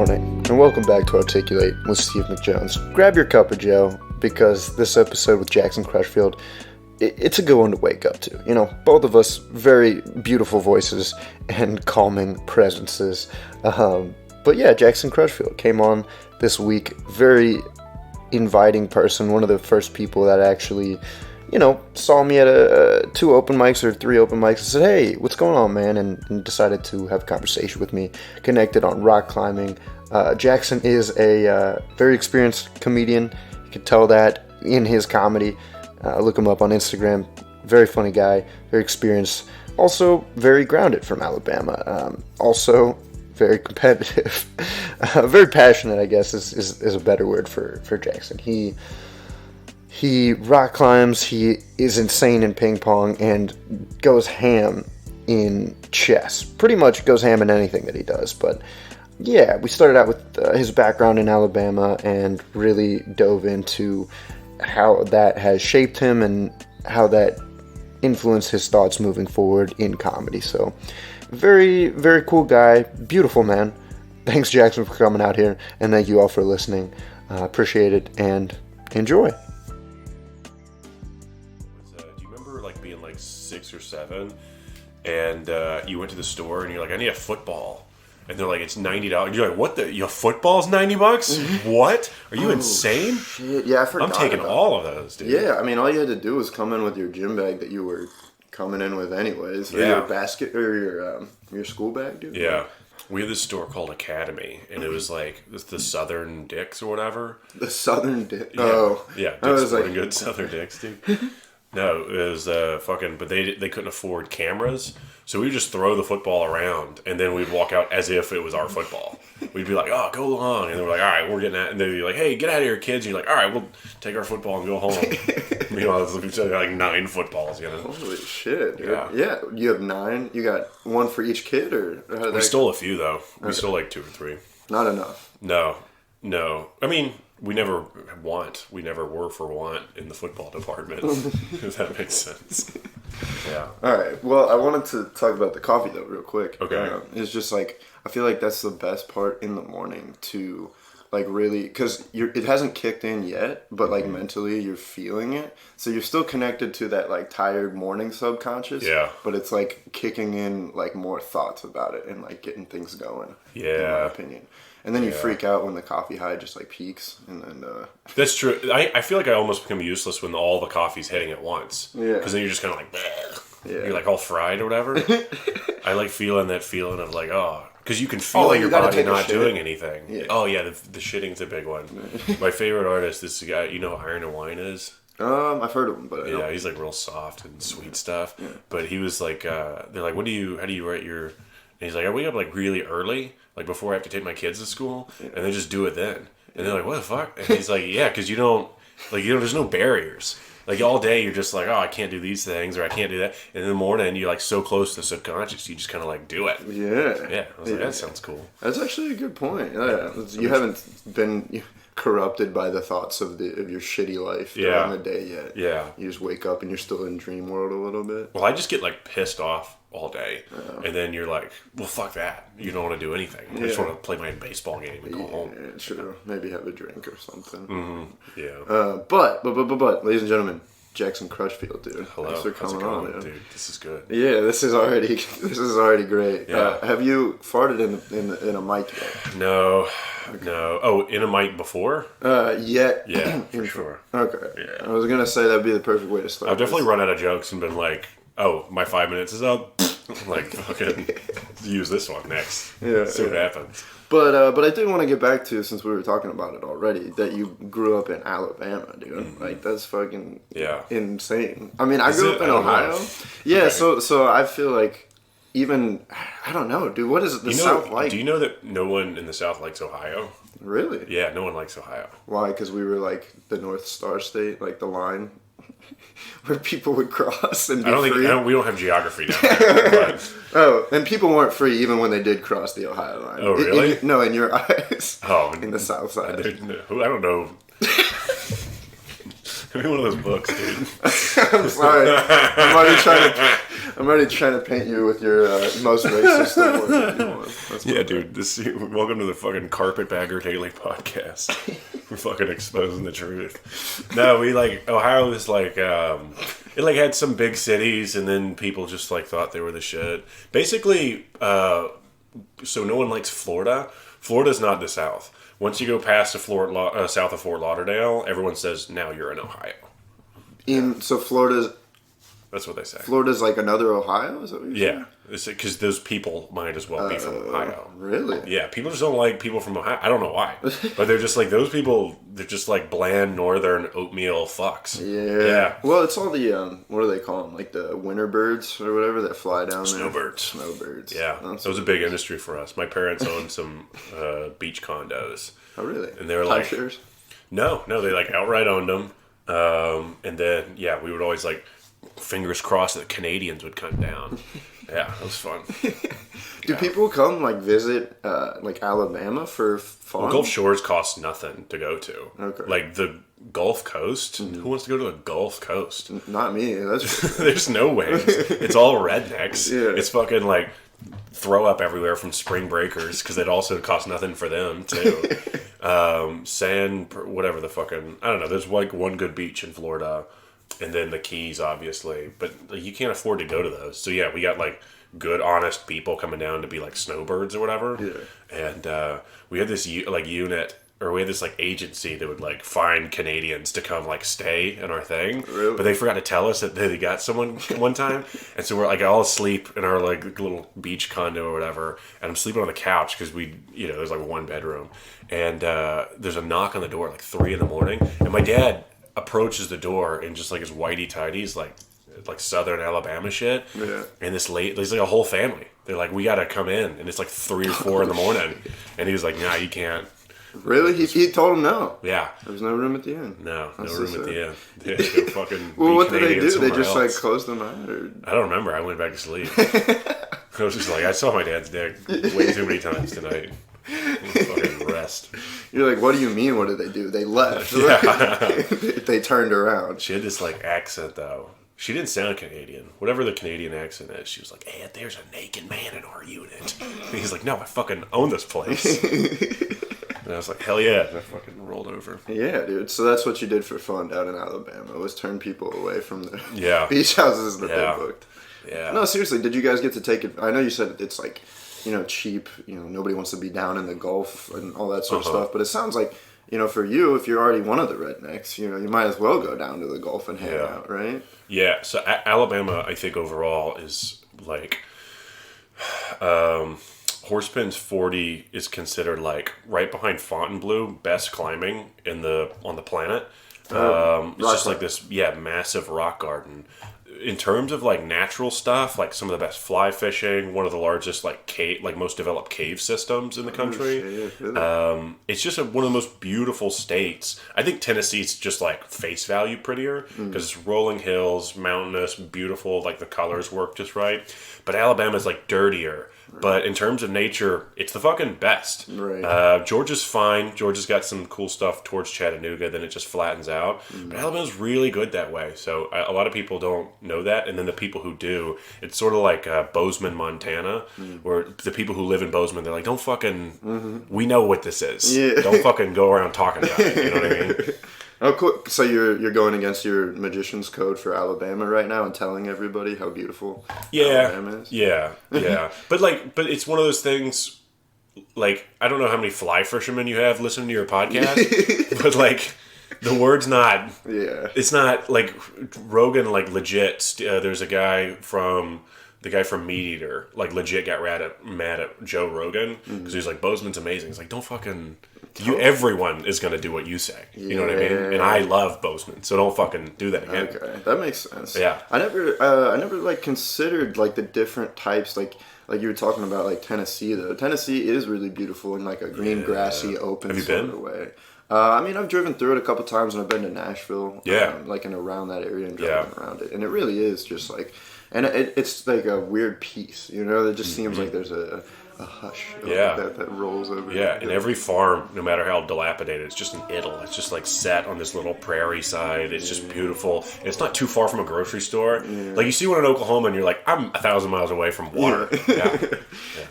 morning, and welcome back to Articulate with Steve McJones. Grab your cup of joe, because this episode with Jackson Crutchfield, it's a good one to wake up to. You know, both of us, very beautiful voices and calming presences. But yeah, Jackson Crutchfield came on this week. Very inviting person, one of the first people that actually, you know, saw me at 2 open mics or 3 open mics and said, hey, what's going on, man? And decided to have a conversation with me, connected on rock climbing. Jackson is a very experienced comedian. You can tell that in his comedy. Look him up on Instagram. Very funny guy, very experienced. Also very grounded from Alabama. Also very competitive. Very passionate, I guess, is a better word for Jackson. He rock climbs, he is insane in ping pong, and goes ham in chess. Pretty much goes ham in anything that he does. But yeah, we started out with his background in Alabama and really dove into how that has shaped him and how that influenced his thoughts moving forward in comedy. So very, very cool guy, beautiful man. Thanks, Jackson, for coming out here, and thank you all for listening. Appreciate it, and enjoy. Do you remember being 6 or 7 and you went to the store and you're like, I need a football, and they're like, it's $90. You're like, what the? Your football's $90? What? Are you insane? Shit. Yeah, I forgot. I'm taking all of those, dude. Yeah, I mean, all you had to do was come in with your gym bag that you were coming in with anyways, or your basket, or your school bag, dude. Yeah. We had this store called Academy, and it was the Southern Dicks or whatever. The Southern Dicks? Yeah. Oh. Yeah, Dick's Sporting Goods, Southern Dicks, dude. No, it was but they couldn't afford cameras, so we'd just throw the football around, and then we'd walk out as if it was our football. We'd be like, oh, go long, and then we're like, all right, we're getting out, and they'd be like, hey, get out of here, kids, and you're like, all right, we'll take our football and go home. Meanwhile, it's 9 footballs, you know? Holy shit, dude. Yeah. You have 9? You got one for each kid, or how did that We stole a few, though. We stole 2 or 3. Not enough. No. I mean, we never were for want in the football department, if that makes sense. Yeah. All right. Well, I wanted to talk about the coffee, though, real quick. Okay. It's just I feel like that's the best part in the morning to, really, because it hasn't kicked in yet, but, mentally you're feeling it. So you're still connected to that, tired morning subconscious. Yeah. But it's, kicking in, more thoughts about it and, getting things going. Yeah. In my opinion. And then you freak out when the coffee high just peaks, and then that's true. I feel like I almost become useless when all the coffee's hitting at once. Yeah. Because then you're just kind of yeah. You're all fried or whatever. I feeling that feeling of because you can feel your body not doing anything. Yeah. Oh yeah, the shitting's a big one. My favorite artist, this guy, you know who Iron and Wine is? I've heard of him, but I don't. He's real soft and sweet stuff. Yeah. But he was they're like, how do you write your? And he's like, I wake up really early, before I have to take my kids to school, and then just do it then. And they're like, what the fuck? And he's like, yeah, because you don't, there's no barriers. All day you're just I can't do these things, or I can't do that. And in the morning you're so close to the subconscious, you just kind of do it. Yeah. Yeah. I was like, that sounds cool. That's actually a good point. Yeah. You haven't been corrupted by the thoughts of your shitty life during the day yet. Yeah. You just wake up and you're still in dream world a little bit. Well, I just get pissed off all day, and then you're like, well, fuck that. You don't want to do anything. I just want to play my baseball game and go home. Yeah, true. Maybe have a drink or something. Mm-hmm. Yeah. But, ladies and gentlemen, Jackson Crutchfield, dude. Hello. Thanks for coming on, dude. This is good. Yeah, this is already great. Yeah. Have you farted in a mic yet? No. Okay. No. Oh, in a mic before? Yet. Yeah, for sure. Okay. Yeah. I was gonna say that'd be the perfect way to start. I've definitely run out of jokes and been like, oh, my 5 minutes is up. Fucking use this one next. Yeah. See what happens. But I did want to get back to, since we were talking about it already, that you grew up in Alabama, dude. Mm-hmm. That's fucking insane. I mean, I grew up in Ohio. Yeah, okay. so I feel like even, I don't know, dude, what is the South like? Do you know that no one in the South likes Ohio? Really? Yeah, no one likes Ohio. Why? Because we were the North Star State, the line where people would cross and be free. We don't have geography down there. Oh, and people weren't free even when they did cross the Ohio line. Oh, really? In your eyes. Oh. In the South side. I don't know. Give me one of those books, dude. I'm sorry. I'm already trying to I'm already trying to paint you with your most racist award that you want. Yeah, dude. Welcome to the fucking Carpetbagger Daily Podcast. We're fucking exposing the truth. No, Ohio is it had some big cities, and then people just thought they were the shit. Basically, so no one likes Florida. Florida's not the South. Once you go past the south of Fort Lauderdale, everyone says, now you're in Ohio. So Florida's... That's what they say. Florida's like another Ohio? Is that what you're saying? Because those people might as well be from Ohio. Really? Yeah, people just don't like people from Ohio. I don't know why. But they're just those people, they're just bland northern oatmeal fucks. Yeah. Well, it's all the, what do they call them? Like the winter birds or whatever that fly down there? Snowbirds. Yeah. That was a big industry for us. My parents owned some beach condos. Oh, really? And they were timeshares? No, they outright owned them. And then, we would always fingers crossed that the Canadians would come down. Yeah, it was fun. Do people come visit Alabama for fun? Well, Gulf Shores cost nothing to go to. Okay. The Gulf Coast. Who wants to go to the Gulf Coast? Not me. That's for sure. There's no ways. It's all rednecks. Yeah. It's fucking throw up everywhere from spring breakers because it also costs nothing for them too. Whatever the fucking I don't know. There's one good beach in Florida. And then the Keys, obviously. But you can't afford to go to those. So, we got, good, honest people coming down to be, snowbirds or whatever. Yeah. And we had this, unit, or we had this, agency that would, find Canadians to come, stay in our thing. Really? But they forgot to tell us that they got someone one time. And so we're, all asleep in our, little beach condo or whatever. And I'm sleeping on the couch because there's, one bedroom. And there's a knock on the door at, 3 a.m. And my dad approaches the door in just his whitey tighties, like Southern Alabama shit. Yeah. And there's a whole family. They're like, we gotta come in, and it's 3 or 4 in the morning. And he was like, nah, you can't. Really? He told him no. Yeah. There was no room at the inn. No room at the inn. They had to go fucking. Well, what did they do? They just else. closed them out, or? I don't remember. I went back to sleep. I was just I saw my dad's dick way too many times tonight. Fucking rest. You're like, what do you mean? What did they do? They left. Yeah. They turned around. She had this accent though. She didn't sound Canadian. Whatever the Canadian accent is, she was like, "Hey, there's a naked man in our unit." And he's like, "No, I fucking own this place." And I was like, "Hell yeah!" And I fucking rolled over. Yeah, dude. So that's what you did for fun down in Alabama, was turn people away from the beach houses that they booked. Yeah. No, seriously. Did you guys get to take it? I know you said it's cheap. Nobody wants to be down in the Gulf and all that sort of stuff. But it sounds like, for you, if you're already one of the rednecks, you might as well go down to the Gulf and hang out, right? Yeah. So Alabama, I think overall is Horsepen's 40 is considered right behind Fontainebleau, best climbing on the planet. It's just this massive rock garden. In terms of natural stuff, some of the best fly fishing, one of the largest most developed cave systems in the country. It's just one of the most beautiful states. I think Tennessee's just face value prettier because it's rolling hills, mountainous, beautiful. The colors work just right. But Alabama's dirtier. But in terms of nature, it's the fucking best. Right. Georgia's fine. Georgia's got some cool stuff towards Chattanooga, then it just flattens out. But Alabama's really good that way. So a lot of people don't know that. And then the people who do, it's sort of like Bozeman, Montana, where the people who live in Bozeman, they're like, don't fucking, we know what this is. Yeah. Don't fucking go around talking about it. You know what I mean? Oh, cool. So you're going against your magician's code for Alabama right now and telling everybody how beautiful Alabama is? Yeah. But it's one of those things, I don't know how many fly fishermen you have listening to your podcast, but the word's not, it's not Rogan, legit. There's a guy from Meat Eater, legit got mad at Joe Rogan because he's like, Bozeman's amazing. He's like, don't fucking, everyone is going to do what you say. You know what I mean? And I love Bozeman, so don't fucking do that again. Okay, that makes sense. Yeah. I never considered the different types, like you were talking about Tennessee though. Tennessee is really beautiful in a green, grassy, open sort of way. I've driven through it a couple times, and I've been to Nashville. Yeah. And around that area and driving around it, and it really is just and it's a weird peace. It just seems like there's a a hush. Yeah. That rolls over. Yeah, and every farm, no matter how dilapidated, it's just an idyll. It's just like set on this little prairie side. It's just beautiful. It's not too far from a grocery store. Yeah. Like you see one in Oklahoma, and you're like, I'm 1,000 miles away from water. Yeah.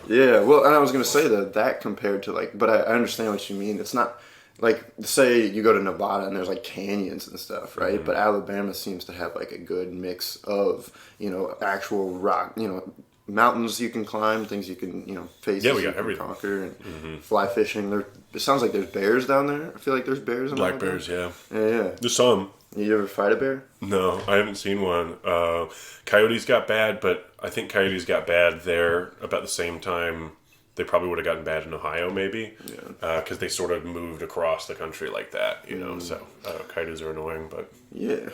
Yeah. Well, and I was gonna say that compared to like, but I understand what you mean. It's not. Like, say you go to Nevada and there's like canyons and stuff, right? Mm-hmm. But Alabama seems to have like a good mix of, actual rock, mountains you can climb, things you can, face. Yeah, we got everything. Conquer and fly fishing. It sounds like there's bears down there. I feel like there's bears in Black bears, yeah. Yeah. There's some. You ever fight a bear? No, I haven't seen one. Coyotes got bad, but I think coyotes got bad there about the same time. They probably would have gotten bad in Ohio, maybe, because they sort of moved across the country like that, So coyotes are annoying, but yeah.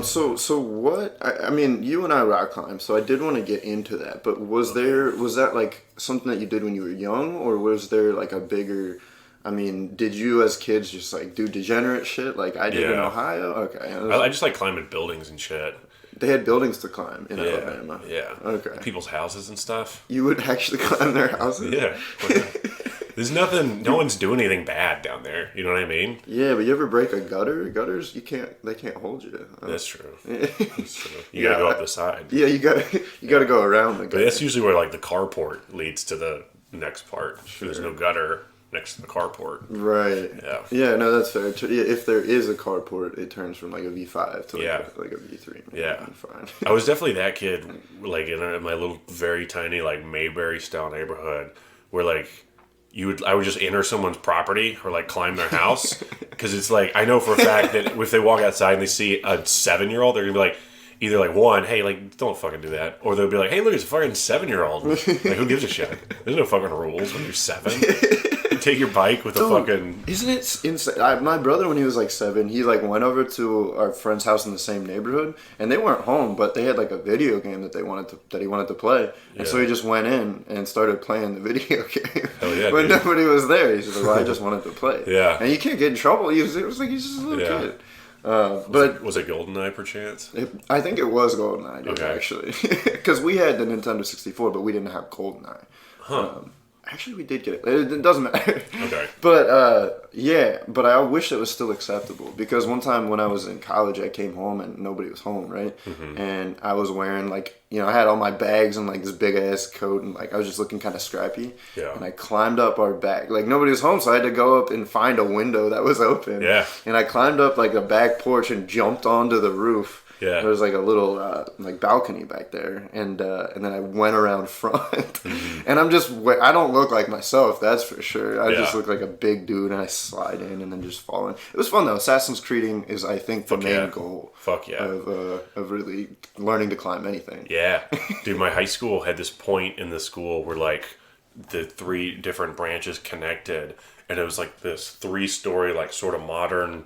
So what? I mean, you and I rock climb, so I did want to get into that. But was that like something that you did when you were young, or was there like a bigger? I mean, did you as kids just like do degenerate shit like I did in Ohio? Okay. I just like climbing buildings and shit. They had buildings to climb in Alabama. Yeah. Okay. People's houses and stuff. You would actually climb their houses? Yeah. There's nothing. No one's doing anything bad down there. You know what I mean? Yeah, but you ever break a gutter? Gutters, they can't hold you. That's true. That's true. You gotta go up the side. Yeah, you gotta go around the gutter. But that's usually where like the carport leads to the next part. Sure. There's no gutter next to the carport. Right. Yeah. Yeah, no, that's fair. If there is a carport, it turns from like a V5 to like a V3. Yeah. Fine. I was definitely that kid, like in my little very tiny like Mayberry style neighborhood, where like I would just enter someone's property or like climb their house, because it's like I know for a fact that if they walk outside and they see a 7-year-old, they're gonna be like. Either like one, hey, like don't fucking do that, or they'll be like, hey, look, it's a fucking 7-year-old. Like, who gives a shit? There's no fucking rules when you're 7. You take your bike with a fucking. Isn't it insane? My brother, when he was like 7, he like went over to our friend's house in the same neighborhood, and they weren't home, but they had like a video game that he wanted to play, and so he just went in and started playing the video game. Hell yeah, when nobody was there. He said, "Well, I just wanted to play." Yeah, and you can't get in trouble. It was like he's just a little kid. But was it GoldenEye perchance? I think it was GoldenEye, actually, because we had the Nintendo 64, but we didn't have GoldenEye. Huh. Actually, we did get it. It doesn't matter. Okay. But but I wish it was still acceptable, because one time when I was in college, I came home and nobody was home, right? Mm-hmm. And I was wearing like, I had all my bags and like this big ass coat, and like I was just looking kind of scrappy. Yeah. And I climbed up our back, like nobody was home, so I had to go up and find a window that was open. Yeah. And I climbed up like a back porch and jumped onto the roof. Yeah. There was like a little like balcony back there, and then I went around front, and I don't look like myself, that's for sure. I just look like a big dude, and I slide in and then just fall in. It was fun though. Assassin's Creeding is, I think, the main goal. Fuck yeah. Of really learning to climb anything. Yeah, dude. My high school had this point in the school where like the 3 different branches connected, and it was like this 3-story like sort of modern.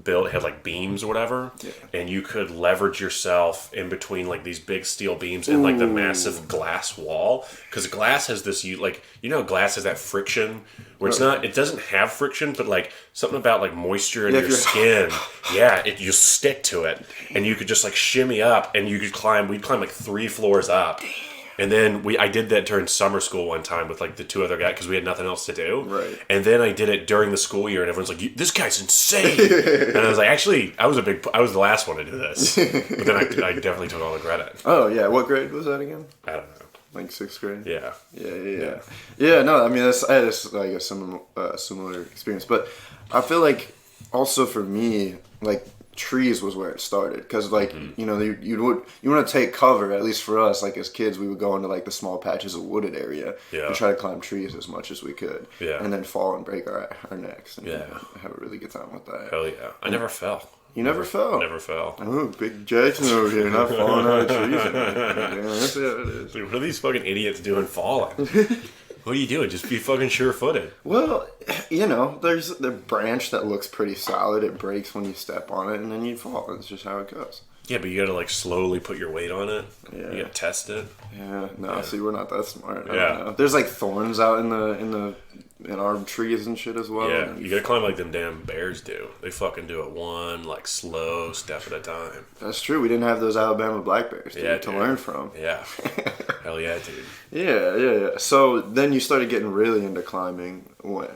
Built had like beams or whatever, and you could leverage yourself in between like these big steel beams and like the massive glass wall, because glass has this glass has that friction where it doesn't have friction, but like something about like moisture in your skin, you stick to it, and you could just like shimmy up, and we'd climb like 3 floors up. And then I did that during summer school one time with like the 2 other guys, because we had nothing else to do. Right. And then I did it during the school year, and everyone's like, "This guy's insane." And I was like, actually, I was the last one to do this. But then I definitely took all the credit. Oh yeah, what grade was that again? I don't know. Like 6th grade. Yeah. Yeah. No, I mean I had a similar experience, but I feel like also for me, like. Trees was where it started, because like you want to take cover, at least for us, like as kids we would go into like the small patches of wooded area and try to climb trees as much as we could, and then fall and break our necks and have a really good time with that. Hell yeah. I never fell. You never fell? Never fell. Oh, big Jackson over here, not falling out of trees. That's how it is. Dude, what are these fucking idiots doing falling? What are you doing? Just be fucking sure-footed. Well, there's the branch that looks pretty solid. It breaks when you step on it, and then you fall. That's just how it goes. Yeah, but you gotta like slowly put your weight on it. Yeah. You gotta test it. Yeah. No, see, we're not that smart. I don't know. There's like thorns out in the in our trees and shit as well. Yeah, you gotta climb like them damn bears do. They fucking do it one, like, slow step at a time. That's true. We didn't have those Alabama black bears to learn from. Yeah. Hell yeah, dude. Yeah. So then you started getting really into climbing when?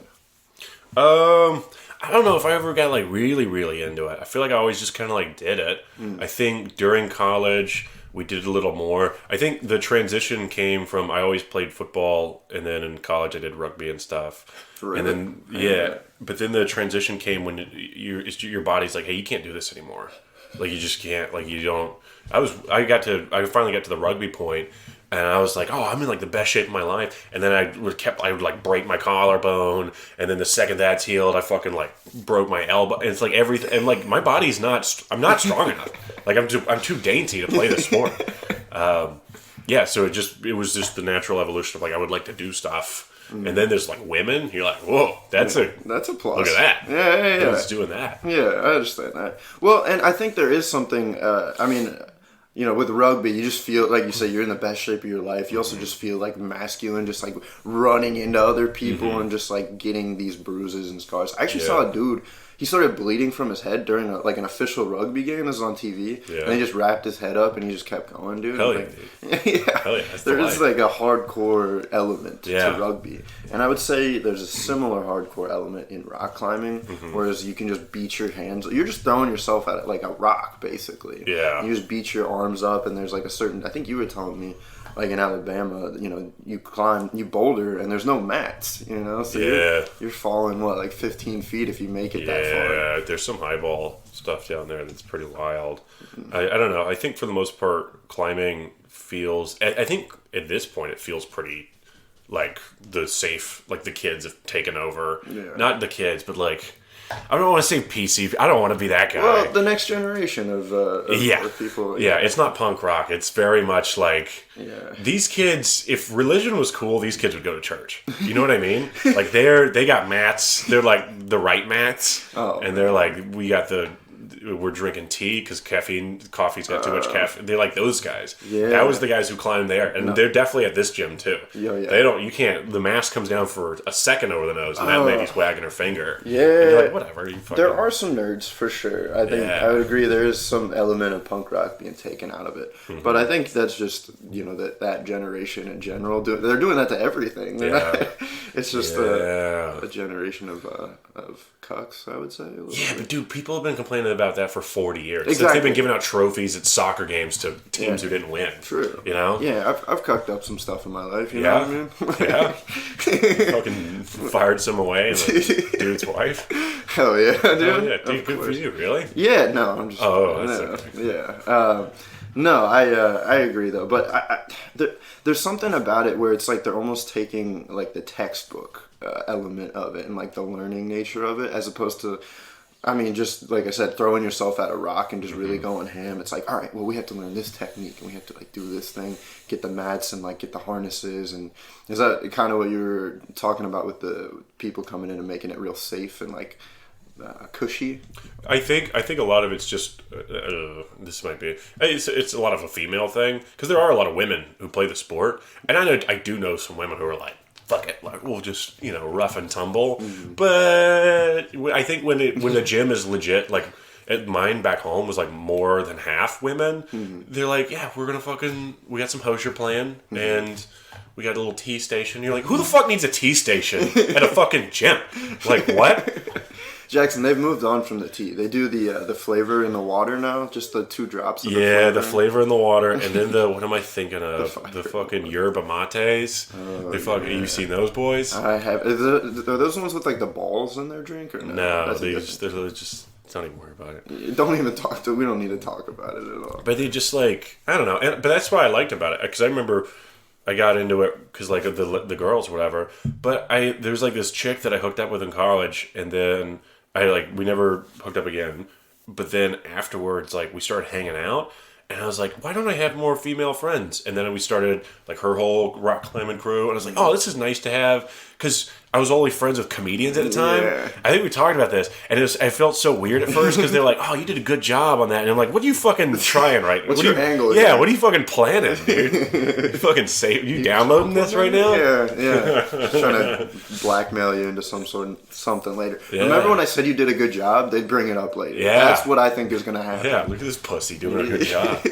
I don't know if I ever got, like, really, really into it. I feel like I always just kind of, like, did it. I think during college, we did a little more. I think the transition came from, I always played football, and then in college I did rugby and stuff. Really? And then, yeah. But then the transition came when your body's like, hey, you can't do this anymore. Like, you just can't. Like, you don't. I finally got to the rugby point, and I was like, oh, I'm in, like, the best shape of my life. And then I would like, break my collarbone. And then the second that's healed, I fucking, like, broke my elbow. And it's, like, everything. And, like, my body's I'm not strong enough. Like, I'm too dainty to play this sport. Yeah, so it was just the natural evolution of, like, I would like to do stuff. And then there's, like, women. You're like, whoa, that's a plus. Look at that. Yeah. Who's doing that? Yeah, I understand that. Well, and I think there is something, I mean, you know, with rugby, you just feel, like you say, you're in the best shape of your life. You also just feel, like, masculine, just, like, running into other people and just, like, getting these bruises and scars. I actually saw a dude, he started bleeding from his head during, an official rugby game. This was on TV. Yeah. And he just wrapped his head up and he just kept going, dude. Hell yeah, dude. Hell yeah, there is, like, a hardcore element to rugby. And I would say there's a similar hardcore element in rock climbing, whereas you can just beat your hands. You're just throwing yourself at it like a rock, basically. Yeah. You just beat your arms up, and there's, like, a certain, I think you were telling me, like, in Alabama, you know, you boulder, and there's no mats, you know? So you're falling, like 15 feet if you make it that far. Yeah, there's some highball stuff down there that's pretty wild. I don't know. I think for the most part, climbing feels... I think at this point it feels pretty, like, the kids have taken over. Yeah. Not the kids, but, like... I don't want to say PC. I don't want to be that guy. Well, the next generation of people. Yeah, it's not punk rock. It's very much like these kids. If religion was cool, these kids would go to church. You know what I mean? Like they got mats. They're like the right mats, and they're like we're drinking tea because coffee's got too much caffeine. They're like those guys. Yeah. That was the guys who climbed there. And they're definitely at this gym too. Yeah. You can't, the mask comes down for a second over the nose and that lady's wagging her finger. Yeah. And you're like, whatever. There are some nerds for sure. I think I would agree there is some element of punk rock being taken out of it. Mm-hmm. But I think that's just, you know, that generation in general. They're doing that to everything. It's just a generation of cucks, I would say. But dude, people have been complaining about that for 40 years. Exactly. Since they've been giving out trophies at soccer games to teams who didn't win. True. You know? Yeah, I've cucked up some stuff in my life, you know what I mean? Yeah. Fucking fired some away and the dude's wife. Hell yeah, dude. Oh, yeah, dude, good for you, really? Yeah, no, I'm just... Oh, that's okay. Yeah. No, I agree though, but there's something about it where it's like they're almost taking like the textbook element of it and like the learning nature of it, as opposed to, I mean, just like I said, throwing yourself at a rock and just really going ham. It's like, all right, well, we have to learn this technique and we have to like do this thing, get the mats and like get the harnesses. And is that kind of what you were talking about with the people coming in and making it real safe and like cushy? I think a lot of it's just this might be it's a lot of a female thing, because there are a lot of women who play the sport, and I do know some women who are like, fuck it, like we'll just, you know, rough and tumble. But I think when the gym is legit, like mine back home was like more than half women. They're like, yeah, we're gonna we got some hosier playing and we got a little tea station. You're like, who the fuck needs a tea station at a fucking gym? Like, what? Jackson, they've moved on from the tea. They do the flavor in the water now, just the 2 drops of the flavor. The flavor in the water, and then what am I thinking of? The fucking yerba mates. You've seen those boys? I have. Are those ones with like the balls in their drink or no? No, they're just don't even worry about it. Don't even talk we don't need to talk about it at all. But they just like, I don't know. But that's what I liked about it, because I remember I got into it because like of the girls or whatever. But there was like this chick that I hooked up with in college, and then we never hooked up again. But then afterwards, like, we started hanging out, and I was like, why don't I have more female friends? And then we started like her whole rock climbing crew, and I was like, oh, this is nice to have, because I was only friends with comedians at the time. Yeah. I think we talked about this, and I felt so weird at first because they're like, "Oh, you did a good job on that," and I'm like, "What are you fucking trying right? What's your angle? Yeah, what are you fucking planning, dude? You fucking you downloading this right now? Yeah. Just trying to blackmail you into something later. Yeah. Remember when I said you did a good job? They'd bring it up later. Yeah. That's what I think is going to happen. Yeah, look at this pussy doing a good job.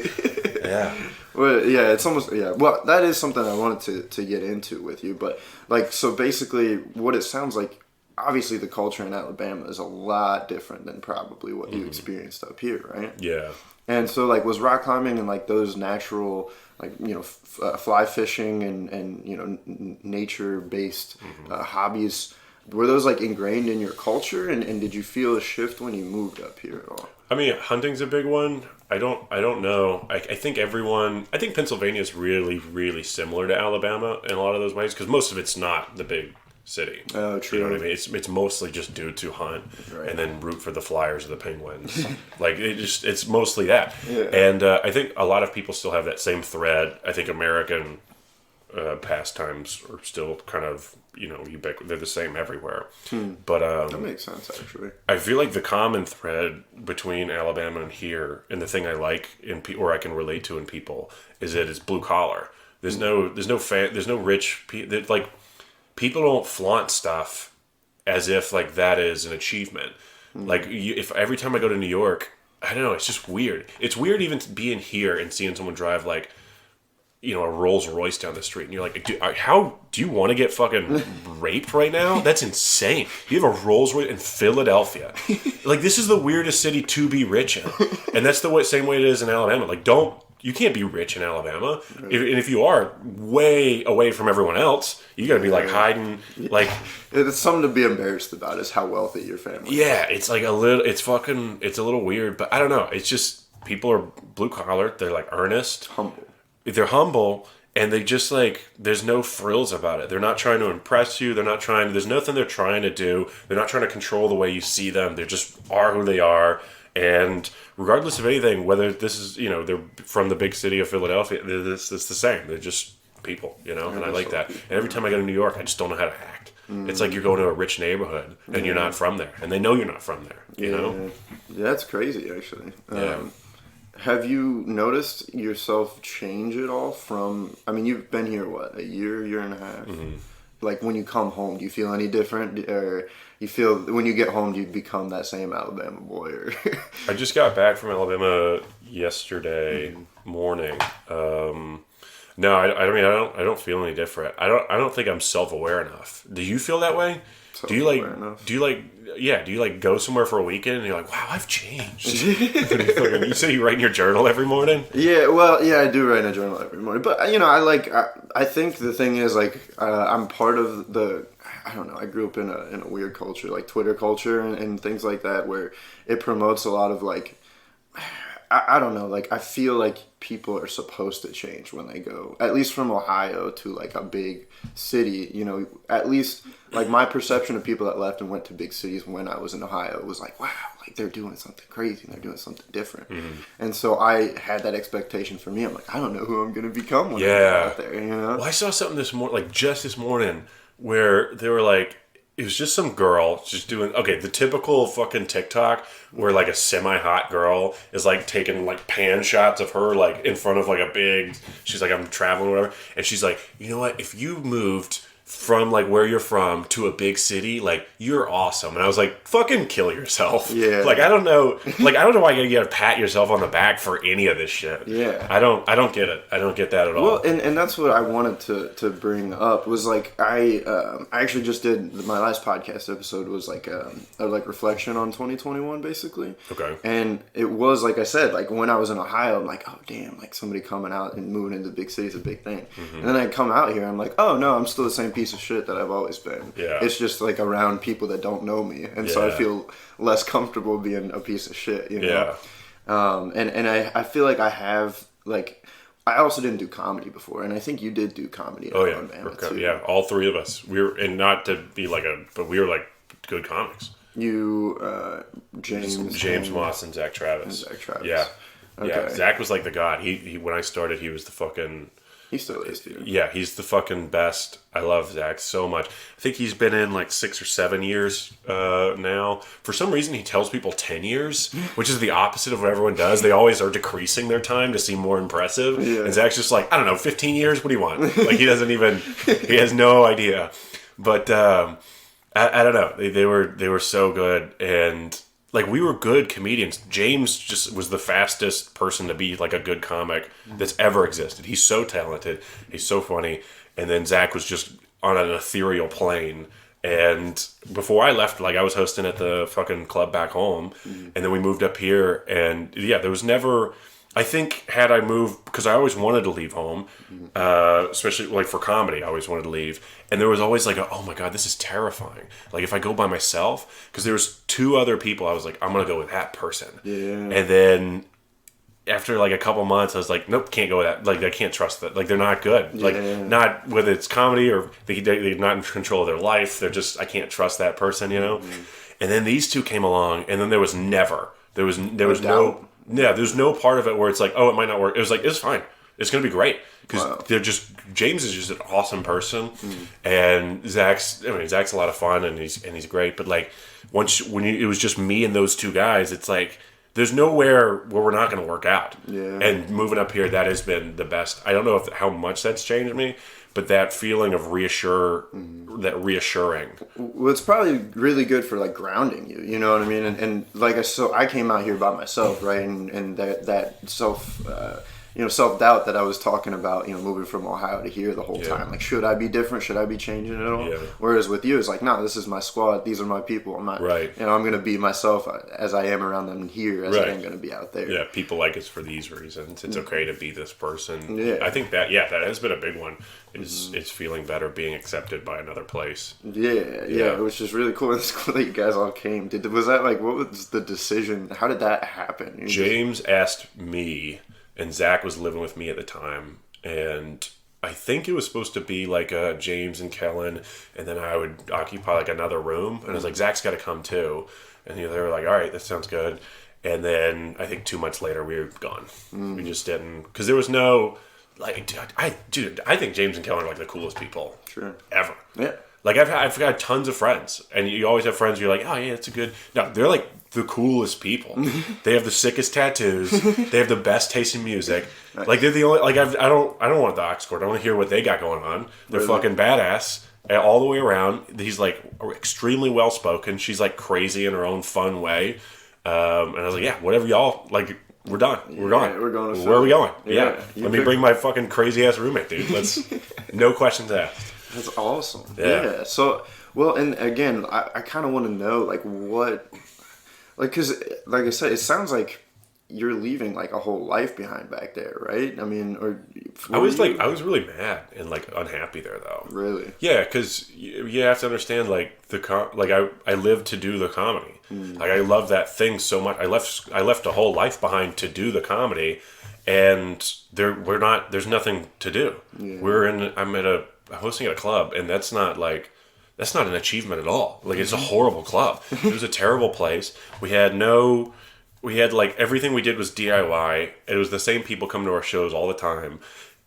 Yeah. Well, yeah, it's almost, yeah. Well, that is something I wanted to get into with you. But, like, so basically what it sounds like, obviously the culture in Alabama is a lot different than probably what you experienced up here, right? Yeah. And so, like, was rock climbing and, like, those natural, like, you know, fly fishing and you know, nature-based hobbies, were those, like, ingrained in your culture? And did you feel a shift when you moved up here at all? I mean, hunting's a big one. I don't know. I think Pennsylvania is really, really similar to Alabama in a lot of those ways because most of it's not the big city. Oh, true. You know what I mean? It's mostly just dudes who hunt and then root for the Flyers or the Penguins. Like it's mostly that. Yeah. And I think a lot of people still have that same thread. I think American pastimes are still kind of, you know, they're the same everywhere. But that makes sense, actually. I feel like the common thread between Alabama and here, and the thing I like or I can relate to in people, is that it's blue collar. There's no rich like people don't flaunt stuff as if like that is an achievement. Like if every time I go to New York, I don't know, it's just weird. It's weird even to be in here and seeing someone drive like, you know, a Rolls Royce down the street, and you're like, how do you want to get fucking raped right now? That's insane. You have a Rolls Royce in Philadelphia. Like, this is the weirdest city to be rich in, and that's the same way it is in Alabama. Like, you can't be rich in Alabama, and if you are way away from everyone else, you got to be like hiding. Like, it's something to be embarrassed about is how wealthy your family is. Yeah, it's like it's a little weird, but I don't know. It's just people are blue collar. They're like earnest, humble. They're humble, and they just like, there's no frills about it. They're not trying to impress you. There's nothing they're trying to do. They're not trying to control the way you see them. They just are who they are. And regardless of anything, whether this is, you know, they're from the big city of Philadelphia, it's the same. They're just people, you know, and I like that. And every time I go to New York, I just don't know how to act. It's like you're going to a rich neighborhood and you're not from there. And they know you're not from there, you know? Yeah, that's crazy, actually. Yeah. Have you noticed yourself change at all from, I mean, you've been here, what, a year and a half? Mm-hmm. Like, when you come home, do you feel any different? Or you feel, when you get home, do you become that same Alabama boy? Or I just got back from Alabama yesterday morning. No, I mean, I don't feel any different. I don't think I'm self-aware enough. Do you feel that way? Do you like go somewhere for a weekend and you're like, wow, I've changed? You say you write in your journal every morning? Yeah, well, yeah, I do write in a journal every morning. But, you know, I think the thing is, like, I'm part of I don't know, I grew up in a weird culture, like Twitter culture and things like that, where it promotes a lot of, like, I don't know, like, I feel like people are supposed to change when they go, at least from Ohio to, like, a big city, you know, at least, like, my perception of people that left and went to big cities when I was in Ohio was like, wow, like, they're doing something crazy and they're doing something different. Mm-hmm. And so I had that expectation for me. I'm like, I don't know who I'm going to become when I get out there, you know? Well, I saw something just this morning, where they were like, it was just some girl just doing, the typical fucking TikTok where like a semi-hot girl is like taking like pan shots of her like in front of like a big, she's like, I'm traveling or whatever. And she's like, you know what? If you moved from like where you're from to a big city, like, you're awesome. And I was like, fucking kill yourself. Yeah. Like, I don't know why you gotta pat yourself on the back for any of this shit. Yeah. I don't get it. I don't get that at all. Well, and that's what I wanted to bring up was like, I actually just did my last podcast episode was like a reflection on 2021 basically. Okay. And it was, like I said, like when I was in Ohio, I'm like, oh damn, like somebody coming out and moving into the big city is a big thing. Mm-hmm. And then I come out here, I'm like, oh no, I'm still the same piece of shit that I've always been. Yeah. It's just like around people that don't know me, and so I feel less comfortable being a piece of shit, you know. Yeah. And I feel like I have, like, I also didn't do comedy before, and I think you did do comedy in Alabama too. Yeah, all three of us. And not to be like but we were like good comics. You, James Moss and Zach Travis. Yeah. Okay. Yeah, Zach was like the god. He when I started, he was the fucking He still is, dude. Yeah, he's the fucking best. I love Zach so much. I think he's been in like 6 or 7 years now. For some reason, he tells people 10 years, which is the opposite of what everyone does. They always are decreasing their time to seem more impressive. Yeah. And Zach's just like, I don't know, 15 years? What do you want? Like, he doesn't even, he has no idea. But I don't know. They were so good. And like, we were good comedians. James just was the fastest person to be like a good comic that's ever existed. He's so talented. He's so funny. And then Zach was just on an ethereal plane. And before I left, like, I was hosting at the fucking club back home. And then we moved up here. And yeah, there was never, I think, had I moved, because I always wanted to leave home, especially like for comedy, I always wanted to leave. And there was always like, oh my God, this is terrifying. Like, if I go by myself, because there was 2 other people, I was like, I'm going to go with that person. Yeah. And then after like a couple months, I was like, nope, can't go with that. Like, I can't trust that. Like, they're not good. Like, not whether it's comedy or they're not in control of their life. They're just, I can't trust that person, you know? And then these 2 came along, and then there was never, there was no, yeah, there's no part of it where it's like, oh, it might not work. It was like, it's fine. It's going to be great. Because they're just, James is just an awesome person. And Zach's a lot of fun, and he's great. But like, it was just me and those 2 guys, it's like, there's nowhere where we're not going to work out. Yeah. And moving up here, that has been the best. I don't know how much that's changed me, but that feeling of that reassuring. Well, it's probably really good for like grounding you. You know what I mean? And like I came out here by myself, right? And that self. Self-doubt that I was talking about, moving from Ohio to here the whole time. Like, should I be different? Should I be changing at all? Yeah. Whereas with you, it's like, no, this is my squad. These are my people. I'm not, I'm going to be myself as I am around them here as I am going to be out there. Yeah, people like us for these reasons. It's okay to be this person. Yeah. I think that has been a big one. It's feeling better, being accepted by another place. Yeah, which is really cool. It's cool that you guys all came. Was that like, what was the decision? How did that happen? James asked me, and Zach was living with me at the time, and I think it was supposed to be like James and Kellen, and then I would occupy like another room, and I was like, Zach's got to come too, and they were like, all right, that sounds good. And then I think 2 months later we were gone. We just didn't, because there was no like, I think James and Kellen are like the coolest people ever. Yeah. Like, I've got tons of friends, and you always have friends where you're like, oh yeah, it's a good. No, they're like the coolest people. They have the sickest tattoos. They have the best taste in music. Nice. Like, they're the only. Like, I don't want the aux cord. I want to hear what they got going on. They're fucking badass all the way around. He's like extremely well spoken. She's like crazy in her own fun way. And I was like, yeah, whatever y'all like. We're done. We're gone. We're going. Where are we going? Yeah. Let me bring my fucking crazy ass roommate, dude. Let's. No questions asked. That's awesome. Yeah. So, well, and again, I kind of want to know, like, what, like, because, like I said, it sounds like you're leaving, like, a whole life behind back there, right? I mean, or... I was really mad and, like, unhappy there, though. Really? Yeah, because you have to understand, like, I lived to do the comedy. Like, I love that thing so much. I left a whole life behind to do the comedy, and there's nothing to do. Yeah. I'm hosting at a club, and that's not an achievement at all. Like, it's a horrible club. It was a terrible place. We had like, everything we did was DIY. It was the same people coming to our shows all the time.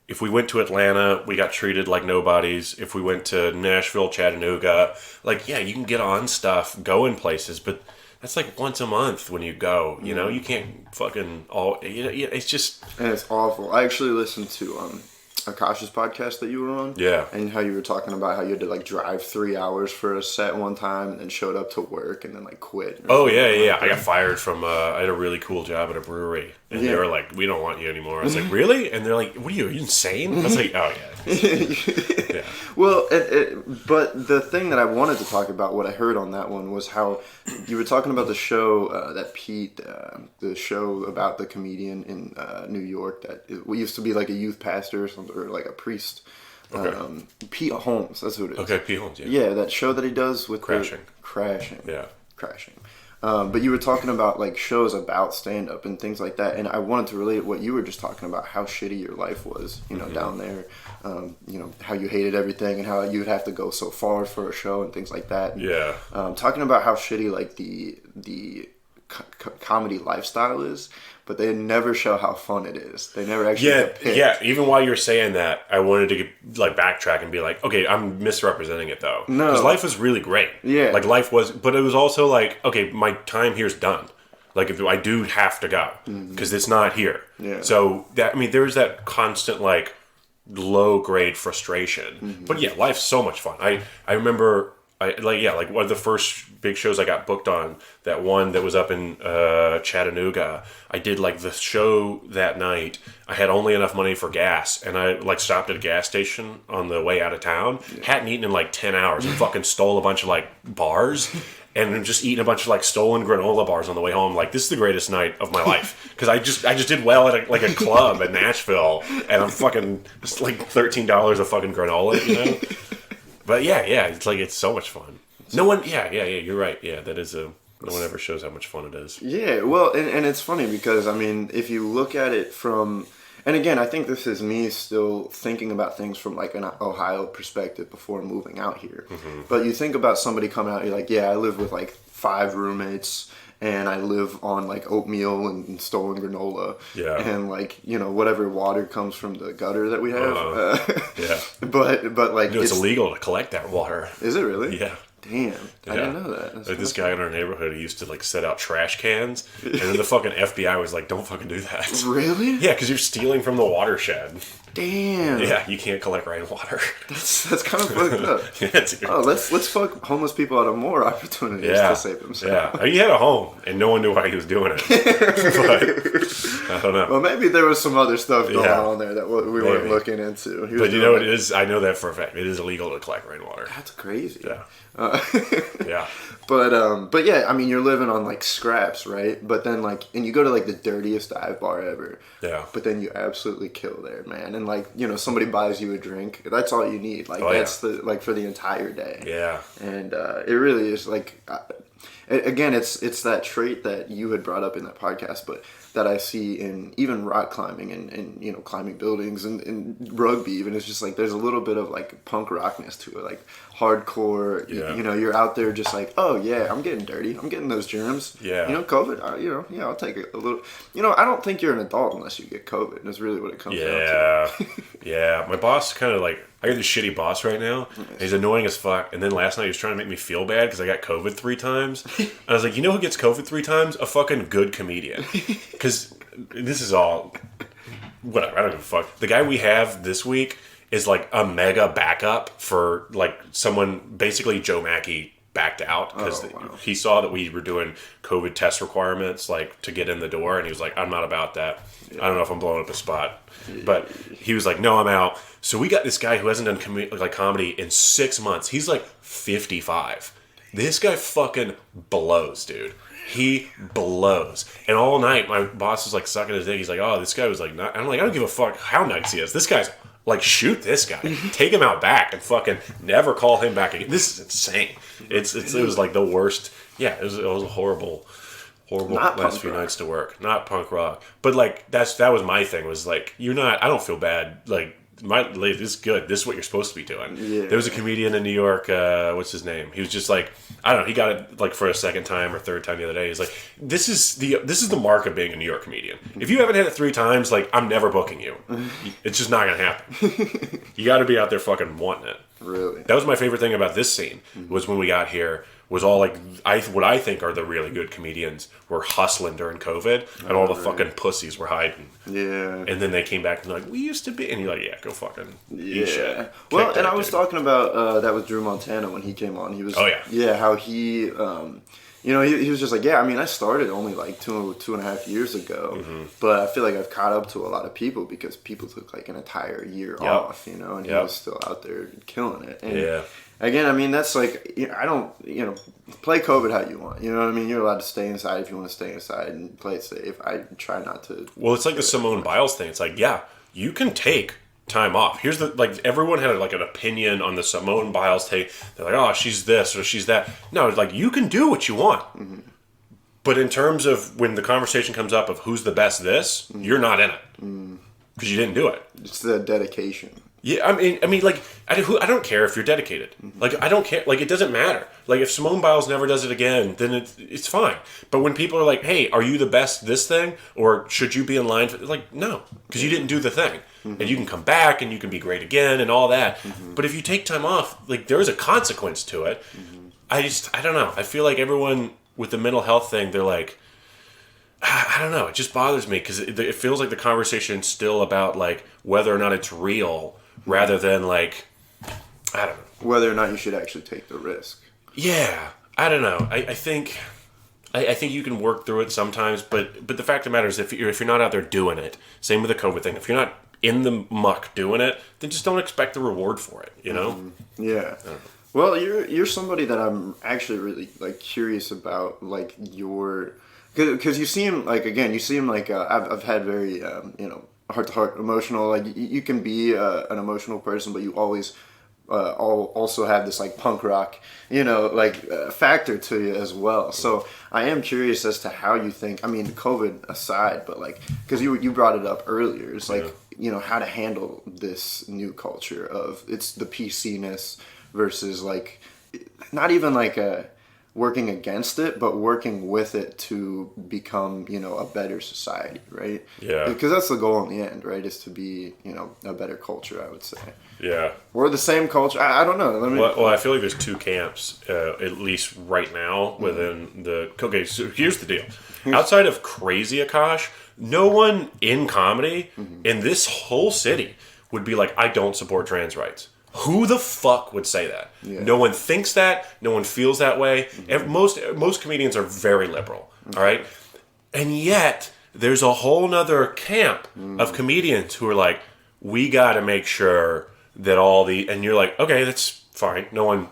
If we went to Atlanta, we got treated like nobodies. If we went to Nashville, Chattanooga, like, yeah, you can get on stuff, go in places, but that's like once a month when you go, you know, you can't fucking it's just... And it's awful. I actually listened to, Akash's podcast that you were on. Yeah. And how you were talking about how you had to like drive 3 hours for a set one time and then showed up to work and then like quit. Oh, yeah. I got fired from, I had a really cool job at a brewery. And they were like, we don't want you anymore. I was like, really? And they're like, what are you insane? I was like, oh, yeah. Yeah. Well, but the thing that I wanted to talk about, what I heard on that one, was how you were talking about the show that Pete, the show about the comedian in New York that used to be like a youth pastor or something, or like a priest. Okay. Pete Holmes, that's who it is. Okay, Pete Holmes, yeah. Yeah, that show that he does with Crashing. Yeah. Crashing. But you were talking about like shows about stand-up and things like that, and I wanted to relate what you were just talking about, how shitty your life was, you know, down there, you know, how you hated everything and how you would have to go so far for a show and things like that. And, yeah. Talking about how shitty like the comedy lifestyle is, but they never show how fun it is. They never actually depict. Yeah. Even while you're saying that, I wanted to like backtrack and be like, okay, I'm misrepresenting it though. No, because life was really great. Yeah, like life was, but it was also like, okay, my time here's done. Like if I do have to go because it's not here. Yeah. So there's that constant like low grade frustration. But yeah, life's so much fun. I remember. Like one of the first big shows I got booked on, that one that was up in Chattanooga, I did like the show that night. I had only enough money for gas, and I like stopped at a gas station on the way out of town. Hadn't eaten in like 10 hours and fucking stole a bunch of like bars and just eating a bunch of like stolen granola bars on the way home. Like, this is the greatest night of my life because I just did well at a club in Nashville, and I'm fucking just like $13 a fucking granola, you know. But yeah, it's like, it's so much fun. No one, you're right. Yeah, no one ever shows how much fun it is. Yeah, well, and it's funny because, I mean, if you look at it from, and again, I think this is me still thinking about things from like an Ohio perspective before moving out here. But you think about somebody coming out, you're like, yeah, I live with like 5 roommates, and I live on like oatmeal and stolen granola. Yeah. And like, you know, whatever water comes from the gutter that we have. Yeah. But like, it's illegal to collect that water. Is it really? Yeah. Damn, I didn't know that. Like this guy in our neighborhood, he used to like set out trash cans, and then the fucking FBI was like, "Don't fucking do that." Really? Yeah, because you're stealing from the watershed. Damn. Yeah, you can't collect rainwater. That's kind of fucked up. Yeah, let's fuck homeless people out of more opportunities to save themselves. Yeah, he had a home, and no one knew why he was doing it. But I don't know. Well, maybe there was some other stuff going on there that we weren't looking into. But you know what it is? I know that for a fact. It is illegal to collect rainwater. That's crazy. Yeah. Yeah. But yeah, I mean, you're living on like scraps, right? But then like, and you go to like the dirtiest dive bar ever. Yeah. But then you absolutely kill there, man. And like, you know, somebody buys you a drink. That's all you need. Like that's the like for the entire day. Yeah. And it really is like, again, it's that trait that you had brought up in that podcast, but that I see in even rock climbing and you know, climbing buildings and rugby even. It's just like there's a little bit of like punk rockness to it, like hardcore. You know, you're out there just like, oh yeah, I'm getting dirty, I'm getting those germs. Yeah. You know, COVID. You know, yeah, I'll take a little. You know, I don't think you're an adult unless you get COVID. That's really what it comes down to. Yeah. My boss kind of like, I got this shitty boss right now. He's annoying as fuck. And then last night he was trying to make me feel bad because I got COVID 3 times. And I was like, you know who gets COVID 3 times? A fucking good comedian. Because this is all, whatever, I don't give a fuck. The guy we have this week is like a mega backup for like someone, basically Joe Mackey backed out because he saw that we were doing COVID test requirements like to get in the door, and he was like, I'm not about that. I don't know if I'm blowing up a spot. But he was like, no, I'm out. So we got this guy who hasn't done comedy in 6 months. He's like 55. This guy fucking blows, dude. He blows. And all night, my boss was like sucking his dick. He's like, oh, this guy was like, not. I'm like, I don't give a fuck how nice he is. This guy's like, shoot this guy. Take him out back and fucking never call him back again. This is insane. It was like the worst. Yeah, it was a horrible last few nights to work. Not punk rock. But like, that was my thing, was like, I don't feel bad. Like, this is good. This is what you're supposed to be doing. Yeah. There was a comedian in New York, what's his name? He was just like, I don't know, he got it like for a second time or third time the other day. He's like, this is the mark of being a New York comedian. If you haven't had it 3 times, like, I'm never booking you. It's just not gonna happen. You gotta be out there fucking wanting it. Really? That was my favorite thing about this scene, was when we got here, was all like, what I think are the really good comedians were hustling during COVID, and all the fucking pussies were hiding. Yeah. And then they came back and like, we used to be, and you're like, yeah, go fucking eat shit. Well, and I was talking about that with Drew Montana when he came on. He was, how he, you know, he was just like, yeah, I mean, I started only like 2.5 years ago, but I feel like I've caught up to a lot of people because people took like an entire year off, you know, and he was still out there killing it. And again, I mean, that's like, I don't, you know, play COVID how you want. You know what I mean? You're allowed to stay inside if you want to stay inside and play it safe. I try not to. Well, it's like the Simone Biles thing. It's like, yeah, you can take time off. Here's the, like, everyone had like an opinion on the Simone Biles take. They're like, oh, she's this or she's that. No, it's like, you can do what you want. But in terms of when the conversation comes up of who's the best this, you're not in it. Because you didn't do it. It's the dedication. Yeah, I mean, like, I don't care if you're dedicated. Like, I don't care. Like, it doesn't matter. Like, if Simone Biles never does it again, then it's fine. But when people are like, hey, are you the best this thing? Or should you be in line for... Like, no. Because you didn't do the thing. And you can come back and you can be great again and all that. But if you take time off, like, there is a consequence to it. I don't know. I feel like everyone with the mental health thing, they're like... I don't know. It just bothers me because it feels like the conversation's still about, like, whether or not it's real... rather than, like, I don't know. Whether or not you should actually take the risk. Yeah, I don't know. I think you can work through it sometimes, but the fact of the matter is if you're not out there doing it, same with the COVID thing, if you're not in the muck doing it, then just don't expect the reward for it, you know? Yeah. Well, you're somebody that I'm actually really, like, curious about, like, your... Because you seem, like, again, I've had very, heart-to-heart emotional, like, you can be an emotional person, but you always also have this, like, punk rock, factor to you as well. So I am curious as to how you think, I mean, COVID aside, but, like, because you brought it up earlier, it's like, how to handle this new culture of, it's the PC-ness versus, like, not even, like, working against it, but working with it to become, a better society, right? Yeah. Because that's the goal in the end, right? Is to be, a better culture, I would say. Yeah. We're the same culture. I don't know. Well, I feel like there's two camps, at least right now, within the... Okay, so here's the deal. Outside of Crazy Akash, no one in comedy in this whole city would be like, I don't support trans rights. Who the fuck would say that? Yeah. No one thinks that. No one feels that way. Most comedians are very liberal, all right? And yet, there's a whole nother camp of comedians who are like, we got to make sure that all the... And you're like, okay, that's fine. No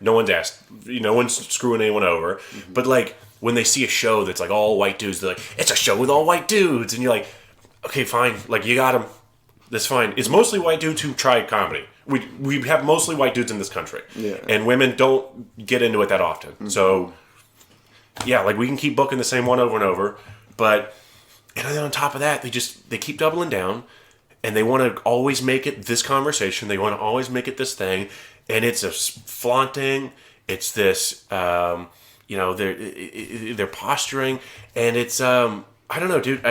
one's asked. No one's screwing anyone over. But, like, when they see a show that's, like, all white dudes, they're like, it's a show with all white dudes. And you're like, okay, fine. Like, you got them. That's fine. It's mostly white dudes who try comedy. We have mostly white dudes in this country. Yeah. And women don't get into it that often. So, yeah, like, we can keep booking the same one over and over. But, and then on top of that, they keep doubling down. And they want to always make it this conversation. They want to always make it this thing. And it's a flaunting. It's this, they're posturing. And it's, I don't know, dude.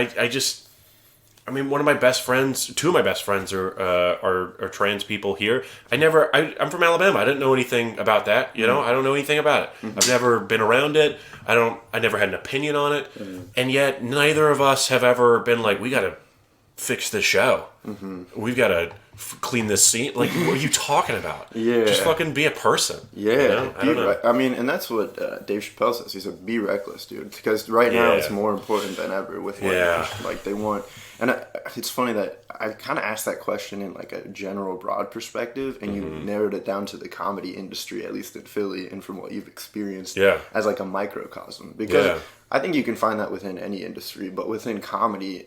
I mean, one of my best friends, two of my best friends are trans people here. I'm from Alabama. I didn't know anything about that. I don't know anything about it. I've never been around it. I never had an opinion on it. And yet neither of us have ever been like, we got to fix this show. We've got to clean this scene. Like, what are you talking about? Yeah. Just fucking be a person. Yeah. I don't know. I mean, and that's what Dave Chappelle says. He said, be reckless, dude. Because right now it's more important than ever with what like they want. And it's funny that I kind of asked that question in, like, a general broad perspective, and you narrowed it down to the comedy industry, at least in Philly, and from what you've experienced as, like, a microcosm. Because I think you can find that within any industry, but within comedy,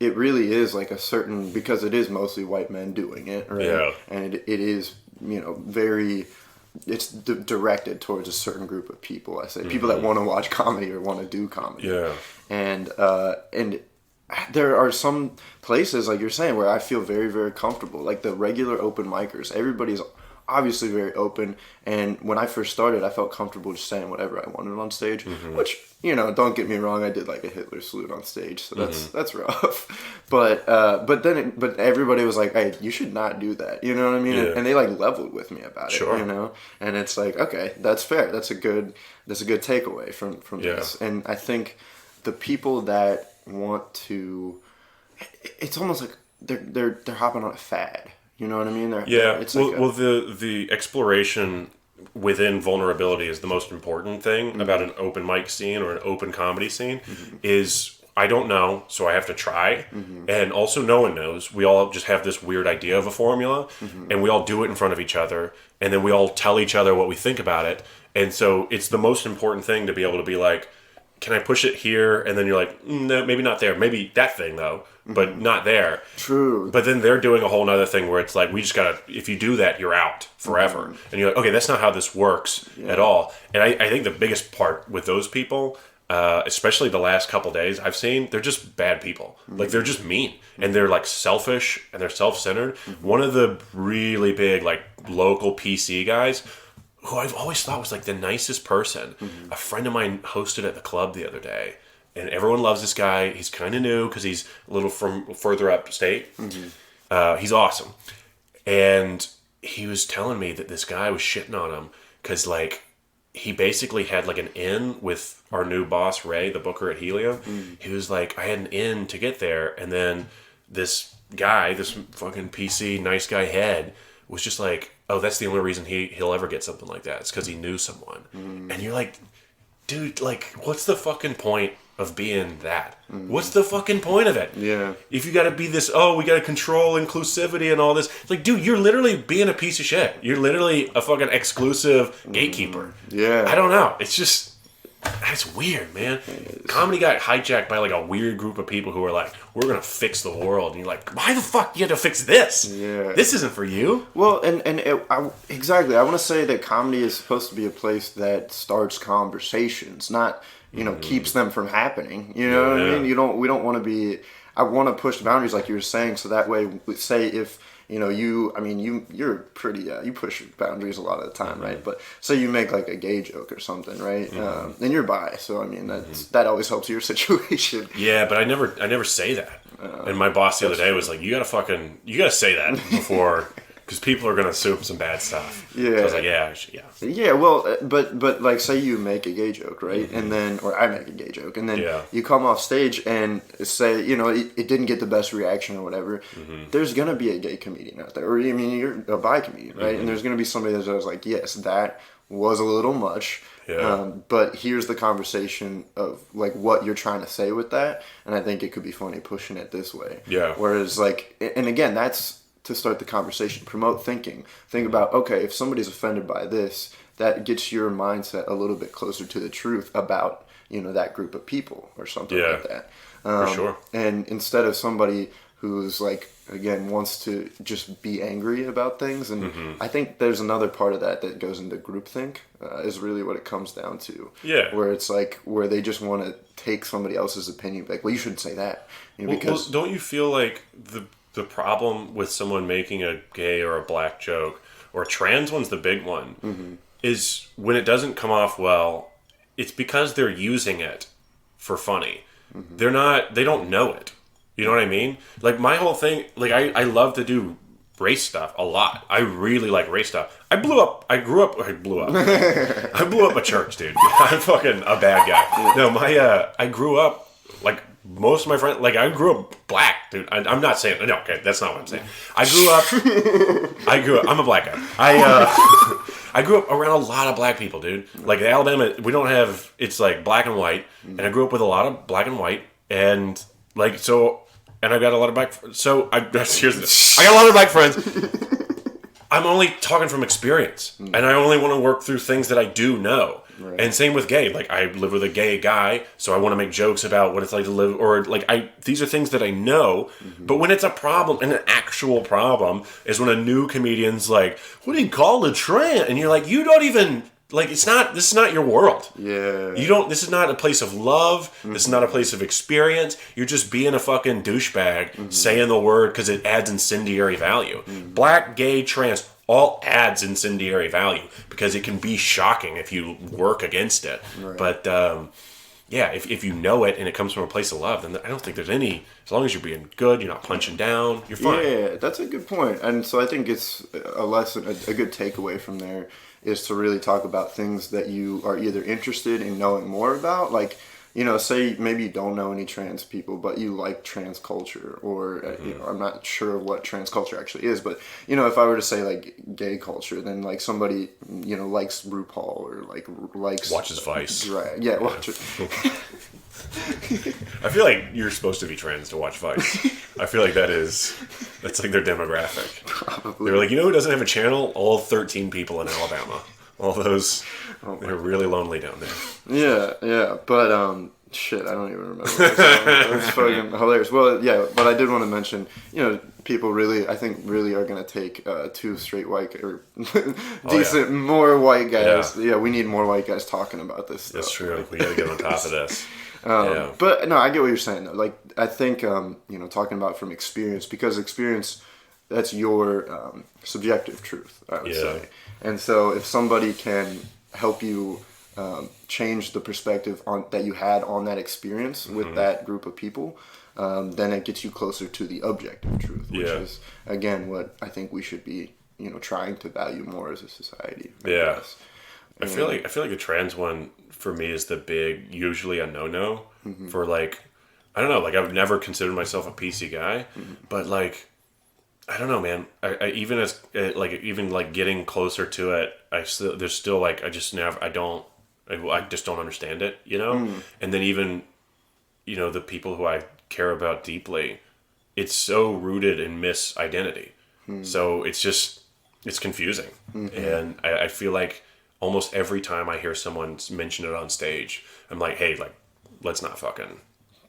it really is, like, a certain, because it is mostly white men doing it, right? Yeah. And it is, very... It's directed towards a certain group of people, I say. People that want to watch comedy or want to do comedy. Yeah. And there are some places, like you're saying, where I feel very, very comfortable. Like the regular open micers, everybody's obviously very open. And when I first started, I felt comfortable just saying whatever I wanted on stage. Which, don't get me wrong, I did like a Hitler salute on stage, so that's rough. But everybody was like, hey, you should not do that. You know what I mean? Yeah. And they, like, leveled with me about it. And it's like, okay, that's fair. That's a good takeaway from this. And I think the people that want to, it's almost like they're hopping on a fad. You know what I mean? The exploration within vulnerability is the most important thing about an open mic scene or an open comedy scene. Is I don't know, so I have to try, and also no one knows. We all just have this weird idea of a formula, and we all do it in front of each other, and then we all tell each other what we think about it. And so it's the most important thing to be able to be like, can I push it here? And then you're like, no, maybe not there. Maybe that thing, though, but not there. True. But then they're doing a whole other thing where it's like, we just got to, if you do that, you're out forever. And you're like, okay, that's not how this works at all. And I think the biggest part with those people, especially the last couple days I've seen, they're just bad people. Like, they're just mean. And they're, like, selfish and they're self-centered. One of the really big, like, local PC guys, who I've always thought was, like, the nicest person. A friend of mine hosted at the club the other day. And everyone loves this guy. He's kind of new because he's a little from further upstate. He's awesome. And he was telling me that this guy was shitting on him because, like, he basically had, like, an in with our new boss, Ray, the booker at Helium. He was like, I had an in to get there. And then this guy, this fucking PC nice guy head, was just like, oh, that's the only reason he'll ever get something like that. It's because he knew someone. And you're like, dude, like, what's the fucking point of being that? What's the fucking point of it? Yeah. If you gotta be this, oh, we gotta control inclusivity and all this. It's like, dude, you're literally being a piece of shit. You're literally a fucking exclusive gatekeeper. Yeah. I don't know. It's just, that's weird, man. Comedy got hijacked by, like, a weird group of people who are like, we're gonna fix the world. And you're like, why the fuck you had to fix this? Yeah. This isn't for you. Well, exactly. I want to say that comedy is supposed to be a place that starts conversations, not, keeps them from happening. You know what I mean? We don't want to be. I want to push the boundaries, like you were saying, so that way, say if you're pretty. You push boundaries a lot of the time, right? But say you make like a gay joke or something, right? And you're bi, so I mean that always helps your situation. Yeah, but I never say that. And my boss the other day was like, you gotta say that before. Because people are going to assume some bad stuff. Yeah. So I was like, yeah. Yeah, well, but like, say you make a gay joke, right? And then, or I make a gay joke, and then you come off stage and say, it didn't get the best reaction or whatever. There's going to be a gay comedian out there. Or, I mean, you're a bi comedian, right? And there's going to be somebody that was like, yes, that was a little much. Yeah. But here's the conversation of, like, what you're trying to say with that. And I think it could be funny pushing it this way. Yeah. Whereas, like, and again, that's to start the conversation. Promote thinking. Think about, okay, if somebody's offended by this, that gets your mindset a little bit closer to the truth about, that group of people or something like that. For sure. And instead of somebody who's like, again, wants to just be angry about things. And I think there's another part of that goes into groupthink, is really what it comes down to. Yeah. Where it's like, where they just want to take somebody else's opinion. Like, well, you shouldn't say that. Because don't you feel like the problem with someone making a gay or a black joke, or a trans one's the big one, is when it doesn't come off well, it's because they're using it for funny. They don't know it. You know what I mean? Like, my whole thing, like, I love to do race stuff a lot. I really like race stuff. I blew up a church, dude. I'm fucking a bad guy. No, I grew up, like, most of my friends, like, I grew up black, dude. I'm not saying, no, okay, that's not what I'm saying. I'm a black guy. I grew up around a lot of black people, dude. Like, in Alabama, we don't have, it's like black and white, and I grew up with a lot of black and white, and, like, so, and I got a lot of black, so, I got a lot of black friends. I'm only talking from experience, and I only want to work through things that I do know. Right. And same with gay. Like, I live with a gay guy, so I want to make jokes about what it's like to live, or like, these are things that I know. But when it's a problem, and an actual problem, is when a new comedian's like, what do you call a trans? And you're like, you don't even, like, this is not your world. Yeah. This is not a place of love. This is not a place of experience. You're just being a fucking douchebag, saying the word because it adds incendiary value. Black, gay, trans, all adds incendiary value because it can be shocking if you work against it. Right. But if you know it and it comes from a place of love, then I don't think there's any, as long as you're being good, you're not punching down, you're fine. Yeah, that's a good point. And so I think it's a lesson, a good takeaway from there is to really talk about things that you are either interested in knowing more about, like, say maybe you don't know any trans people, but you like trans culture, or, I'm not sure what trans culture actually is, but, if I were to say, like, gay culture, then, like, somebody, likes RuPaul, or, like, likes... Watches Vice. Right, yeah, watch it. I feel like you're supposed to be trans to watch Vice. I feel like that's like their demographic. Probably. They're like, who doesn't have a channel? All 13 people in Alabama. All those, they're really lonely down there. Yeah, but Shit, I don't even remember. That's fucking hilarious. Well, yeah, but I did want to mention, people I think really are going to take two straight white or decent, more white guys. Yeah, we need more white guys talking about this stuff. That's true. We got to get on top of this. But no, I get what you're saying though. Like, I think, talking about from experience, because experience, that's your subjective truth, I would say. And so if somebody can help you change the perspective that you had on that experience with that group of people, then it gets you closer to the objective truth, which is, again, what I think we should be, trying to value more as a society. I feel like a trans one for me is usually a no for like, I don't know, like I've never considered myself a PC guy, but like, I don't know, man. I even as like getting closer to it, there's still like I just don't understand it, And then even, the people who I care about deeply, it's so rooted in misidentity. So it's confusing, and I feel like almost every time I hear someone mention it on stage, I'm like, hey, like, let's not fucking.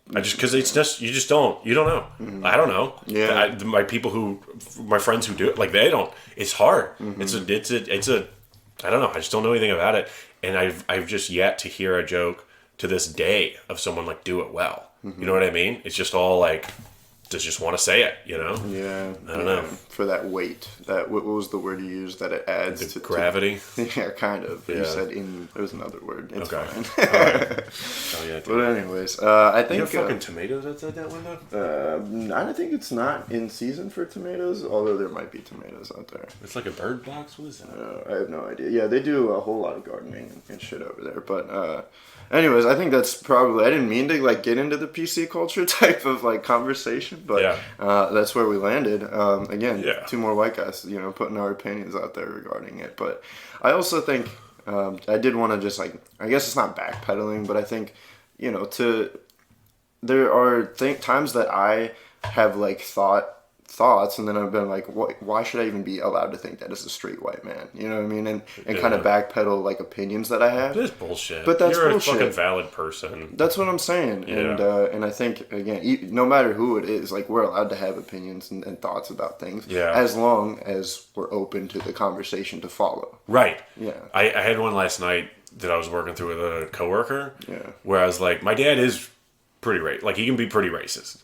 Because it's just, you don't know. I don't know. Yeah. My friends who do it, like, they don't. It's hard. It's a, I don't know. I just don't know anything about it. And I've just yet to hear a joke to this day of someone like do it well. You know what I mean? It's just all like, just want to say it, Yeah. I don't know. For that weight, what was the word you used that it adds to gravity? Yeah, kind of. Yeah. You said there was another word. It's fine. All right. Oh yeah. But anyways, I think you have fucking tomatoes outside that window. I think it's not in season for tomatoes, although there might be tomatoes out there. It's like a bird box. What is that? I have no idea. Yeah, they do a whole lot of gardening and shit over there, but. Anyways, I think that's probably, I didn't mean to like get into the PC culture type of like conversation, but that's where we landed. Again, two more white guys, putting our opinions out there regarding it. But I also think I did want to just like, I guess it's not backpedaling, but I think, there are times that I have like thoughts, and then I've been like, why should I even be allowed to think that as a straight white man? You know what I mean? And kind of backpedal like opinions that I have. That's bullshit. But that's You're bullshit. a fucking valid person. That's what I'm saying. Yeah. And I think, again, no matter who it is, like, we're allowed to have opinions and thoughts about things. Yeah. As long as we're open to the conversation to follow. Right. Yeah. I had one last night that I was working through with a coworker. Yeah. Where I was like, my dad is pretty like he can be pretty racist.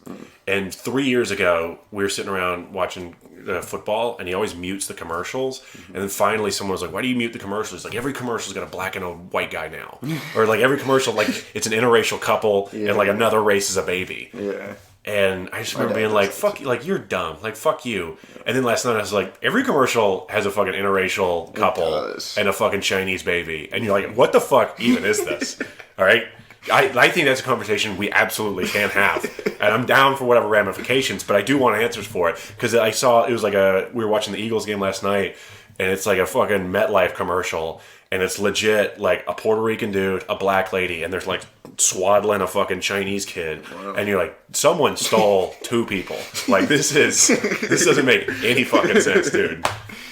And 3 years ago we were sitting around watching football, and he always mutes the commercials, and then finally someone was like, why do you mute the commercials? Like, every commercial's got a black and a white guy now, or like every commercial, like it's an interracial couple and like another race is a baby. And I just remember being like, fuck you, like, you're dumb, like, fuck you. And then last night I was like, every commercial has a fucking interracial couple and a fucking Chinese baby, and you're like, what the fuck even is this? All right. I think that's a conversation we absolutely can have, and I'm down for whatever ramifications, but I do want answers for it, because I saw it was like we were watching the Eagles game last night, and it's like a fucking MetLife commercial, and it's legit like a Puerto Rican dude, a black lady, and there's like swaddling a fucking Chinese kid, and you're like, someone stole two people. Like, this doesn't make any fucking sense, dude.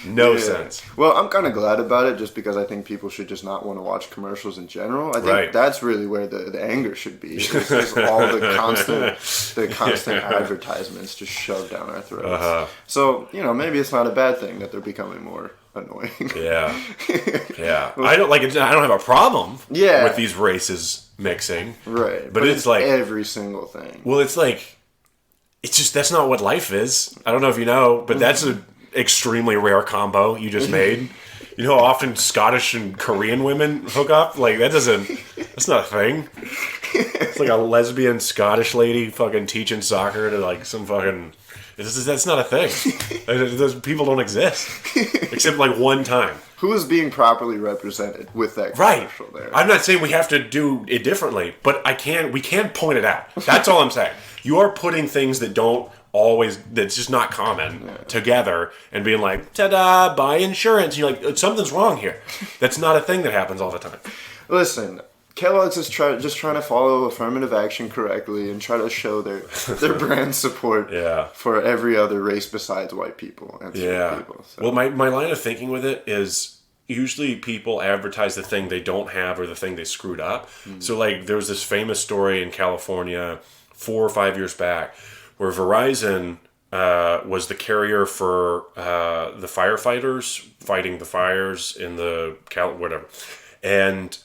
No sense. Well, I'm kind of glad about it, just because I think people should just not want to watch commercials in general. I think that's really where the anger should be. It's just all the constant advertisements just shoved down our throats. So, maybe it's not a bad thing that they're becoming more annoying. Yeah. I don't have a problem with these races mixing. Right. But it's like every single thing. Well, it's like, it's just, that's not what life is. I don't know if you know, but that's a extremely rare combo you just made. You know how often Scottish and Korean women hook up? Like, that's not a thing. It's like a lesbian Scottish lady fucking teaching soccer to like some fucking, that's not a thing. Those people don't exist. Except like one time. Who is being properly represented with that commercial there? I'm not saying we have to do it differently, but we can point it out. That's all I'm saying. You are putting things that's just not common together and being like, ta-da, buy insurance. And you're like, something's wrong here. That's not a thing that happens all the time. Listen, Kellogg's is just trying to follow affirmative action correctly and try to show their brand support for every other race besides white people and people. So. Well, my line of thinking with it is, usually people advertise the thing they don't have or the thing they screwed up. So like there was this famous story in California 4 or 5 years back where Verizon was the carrier for the firefighters fighting the fires in the whatever, and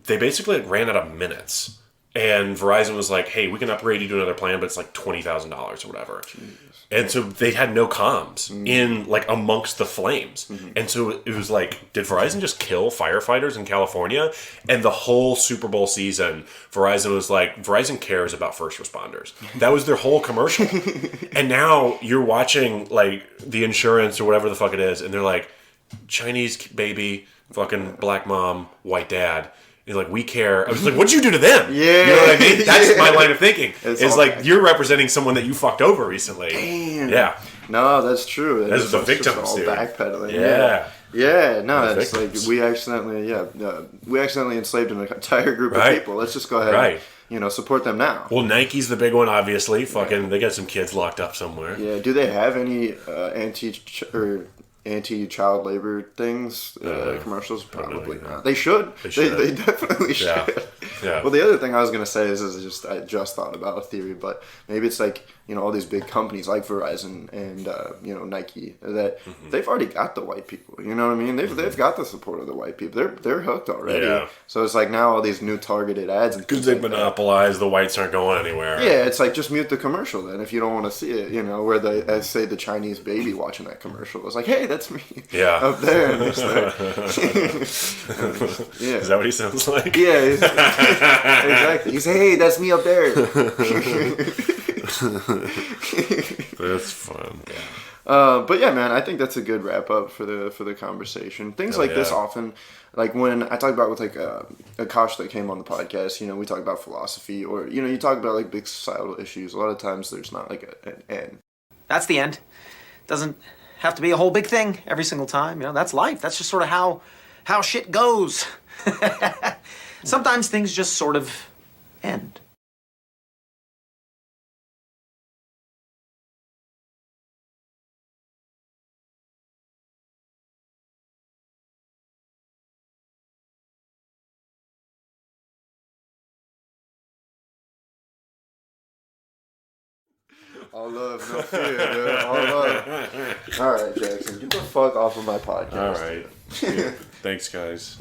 they basically ran out of minutes. And Verizon was like, "Hey, we can upgrade you to another plan, but it's like $20,000 or whatever." Jesus. And so they had no comms in like amongst the flames. And so it was like, did Verizon just kill firefighters in California? And the whole Super Bowl season, Verizon was like, Verizon cares about first responders. That was their whole commercial. And now you're watching like the insurance or whatever the fuck it is, and they're like, Chinese baby, fucking black mom, white dad. You're like, we care. I was like, what'd you do to them? Yeah. You know what I mean? That's my line of thinking. It's like, back. You're representing someone that you fucked over recently. Damn. Yeah. No, that's true. That's the victims, all dude. Backpedaling. Yeah. Yeah, no, The it's victims. like we accidentally enslaved an entire group of people. Let's just go ahead and, support them now. Well, Nike's the big one, obviously. Fucking, they got some kids locked up somewhere. Yeah, do they have any anti-child labor things, commercials? Probably not. They should. They definitely should. Yeah. Well, the other thing I was going to say is I just thought about a theory, but maybe it's like, all these big companies like Verizon and, Nike, that they've already got the white people. You know what I mean? They've got the support of the white people. They're hooked already. Yeah. So it's like now all these new targeted ads. Because they monopolize, the whites aren't going anywhere. Yeah, it's like just mute the commercial then if you don't want to see it, where as say the Chinese baby watching that commercial. It's like, hey, that's me. Yeah. Up there. And yeah. Is that what he sounds like? Yeah. Exactly. He's, hey, that's me up there. That's fun. But yeah, man, I think that's a good wrap up for the conversation. Things like this often, like when I talk about with like Akash that came on the podcast, we talk about philosophy or, you talk about like big societal issues. A lot of times there's not like an end. That's the end. Doesn't have to be a whole big thing every single time. That's life. That's just sort of how shit goes. Sometimes things just sort of end. All love, no fear, dude. All love. All right, Jackson, get the fuck off of my podcast. All right. Thanks, guys.